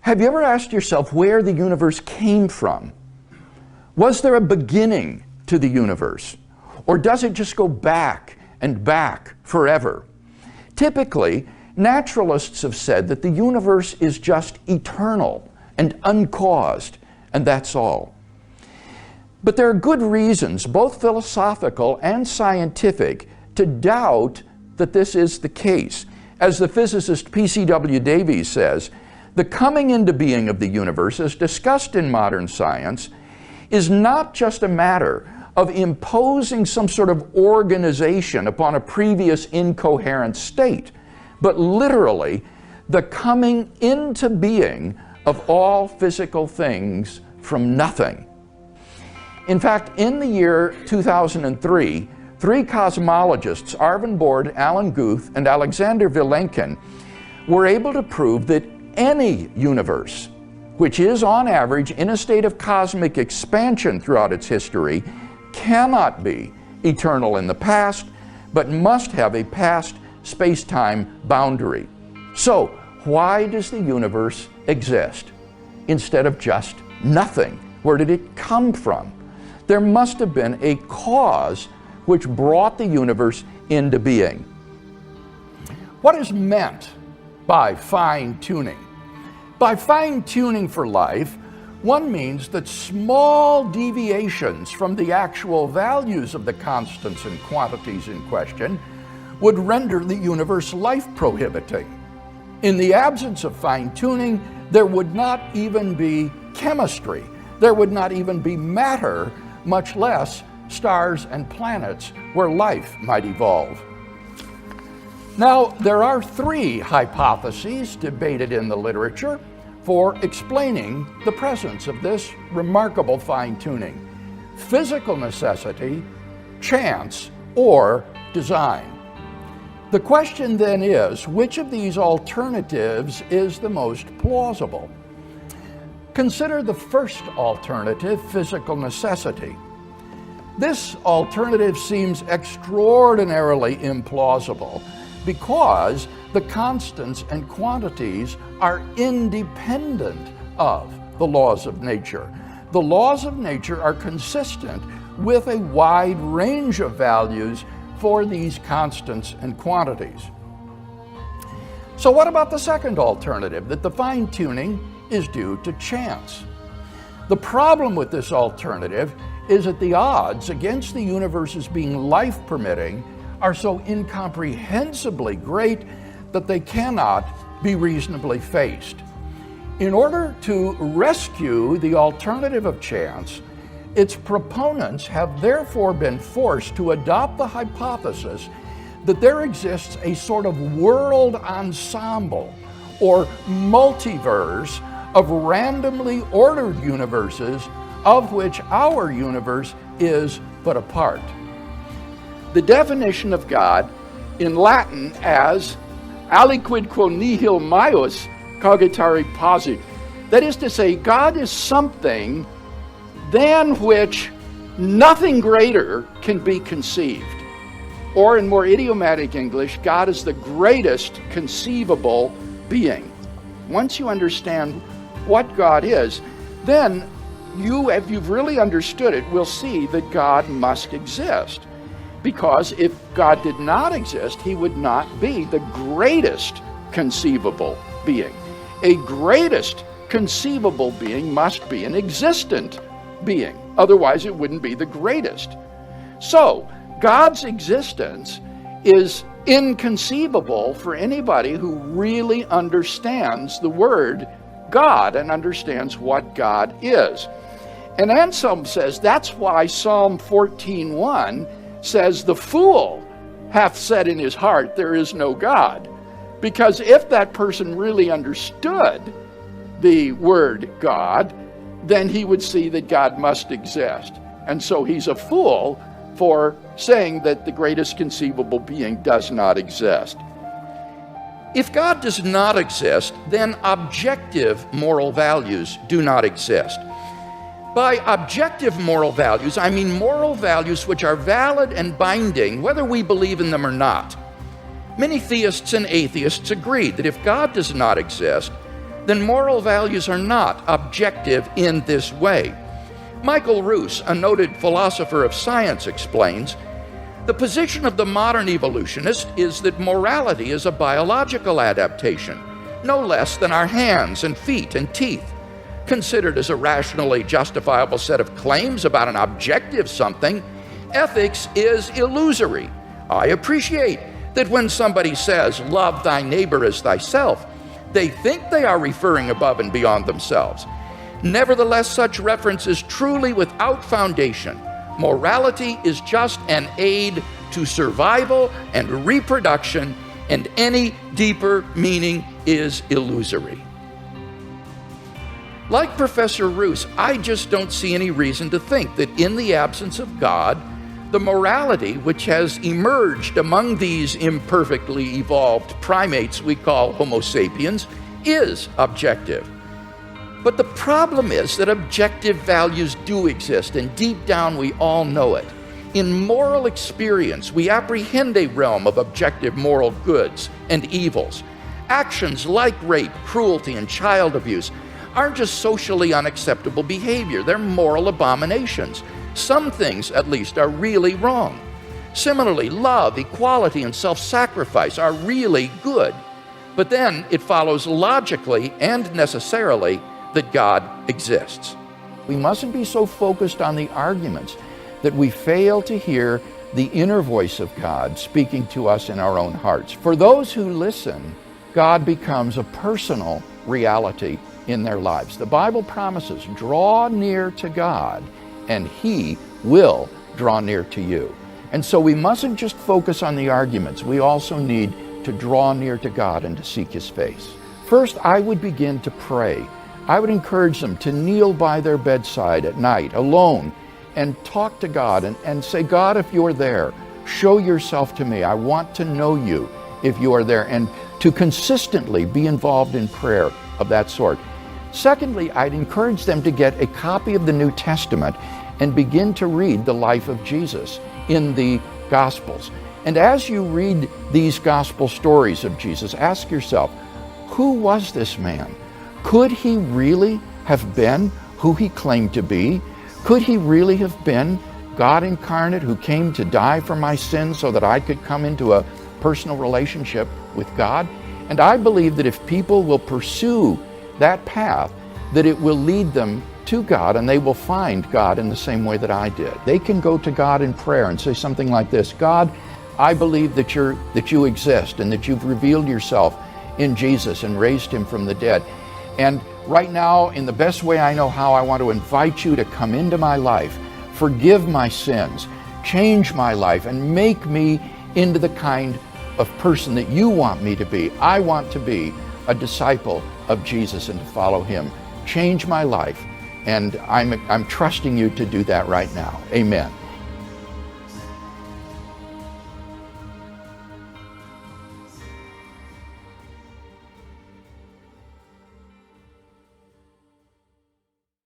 Have you ever asked yourself where the universe came from? Was there a beginning to the universe? Or does it just go back and back forever? Typically, naturalists have said that the universe is just eternal and uncaused, and that's all. But there are good reasons, both philosophical and scientific, to doubt that this is the case. As the physicist P.C.W. Davies says, the coming into being of the universe, as discussed in modern science, is not just a matter of imposing some sort of organization upon a previous incoherent state, but literally the coming into being of all physical things from nothing. In fact, in the year 2003, three cosmologists, Arvin Bord, Alan Guth, and Alexander Vilenkin, were able to prove that any universe, which is on average in a state of cosmic expansion throughout its history, cannot be eternal in the past, but must have a past space-time boundary. So, why does the universe exist instead of just nothing? Where did it come from? There must have been a cause which brought the universe into being. What is meant by fine-tuning? By fine-tuning for life, one means that small deviations from the actual values of the constants and quantities in question would render the universe life-prohibiting. In the absence of fine-tuning, there would not even be chemistry. There would not even be matter, much less stars and planets where life might evolve. Now, there are three hypotheses debated in the literature for explaining the presence of this remarkable fine-tuning: physical necessity, chance, or design. The question then is, which of these alternatives is the most plausible? Consider the first alternative, physical necessity. This alternative seems extraordinarily implausible because the constants and quantities are independent of the laws of nature. The laws of nature are consistent with a wide range of values for these constants and quantities. So what about the second alternative, that the fine-tuning is due to chance? The problem with this alternative is that the odds against the universe's being life-permitting are so incomprehensibly great that they cannot be reasonably faced. In order to rescue the alternative of chance, its proponents have therefore been forced to adopt the hypothesis that there exists a sort of world ensemble or multiverse of randomly ordered universes, of which our universe is but a part. The definition of God in Latin as aliquid quo nihil maius cogitari posit, that is to say, God is something than which nothing greater can be conceived. Or in more idiomatic English, God is the greatest conceivable being. Once you understand what God is, then you, if you've really understood it, will see that God must exist. Because if God did not exist, he would not be the greatest conceivable being. A greatest conceivable being must be an existent being. Otherwise, it wouldn't be the greatest. So, God's existence is inconceivable for anybody who really understands the word God and understands what God is. And Anselm says that's why Psalm 14:1 says, "The fool hath said in his heart, there is no God." Because if that person really understood the word God, then he would see that God must exist. And so he's a fool for saying that the greatest conceivable being does not exist. If God does not exist, then objective moral values do not exist. By objective moral values, I mean moral values which are valid and binding, whether we believe in them or not. Many theists and atheists agree that if God does not exist, then moral values are not objective in this way. Michael Roos, a noted philosopher of science, explains, "The position of the modern evolutionist is that morality is a biological adaptation, no less than our hands and feet and teeth. Considered as a rationally justifiable set of claims about an objective something, ethics is illusory. I appreciate that when somebody says, 'Love thy neighbor as thyself,' they think they are referring above and beyond themselves. Nevertheless, such reference is truly without foundation. Morality is just an aid to survival and reproduction, and any deeper meaning is illusory." Like Professor Roos, I just don't see any reason to think that in the absence of God, the morality which has emerged among these imperfectly evolved primates we call Homo sapiens is objective. But the problem is that objective values do exist, and deep down we all know it. In moral experience, we apprehend a realm of objective moral goods and evils. Actions like rape, cruelty, and child abuse aren't just socially unacceptable behavior, they're moral abominations. Some things, at least, are really wrong. Similarly, love, equality, and self-sacrifice are really good. But then it follows logically and necessarily that God exists. We mustn't be so focused on the arguments that we fail to hear the inner voice of God speaking to us in our own hearts. For those who listen, God becomes a personal reality in their lives. The Bible promises, draw near to God, and He will draw near to you. And so we mustn't just focus on the arguments. We also need to draw near to God and to seek His face. First, I would begin to pray. I would encourage them to kneel by their bedside at night, alone, and talk to God and say, "God, if you're there, show yourself to me. I want to know you if you are there," and to consistently be involved in prayer of that sort. Secondly, I'd encourage them to get a copy of the New Testament and begin to read the life of Jesus in the Gospels. And as you read these Gospel stories of Jesus, ask yourself, who was this man? Could he really have been who he claimed to be? Could he really have been God incarnate who came to die for my sins so that I could come into a personal relationship with God? And I believe that if people will pursue that path, that it will lead them to God, and they will find God in the same way that I did. They can go to God in prayer and say something like this: "God, I believe that you exist and that you've revealed yourself in Jesus and raised him from the dead. And right now, in the best way I know how, I want to invite you to come into my life, forgive my sins, change my life, and make me into the kind of person that you want me to be. I want to be a disciple of Jesus and to follow him. Change my life, and I'm trusting you to do that right now. Amen."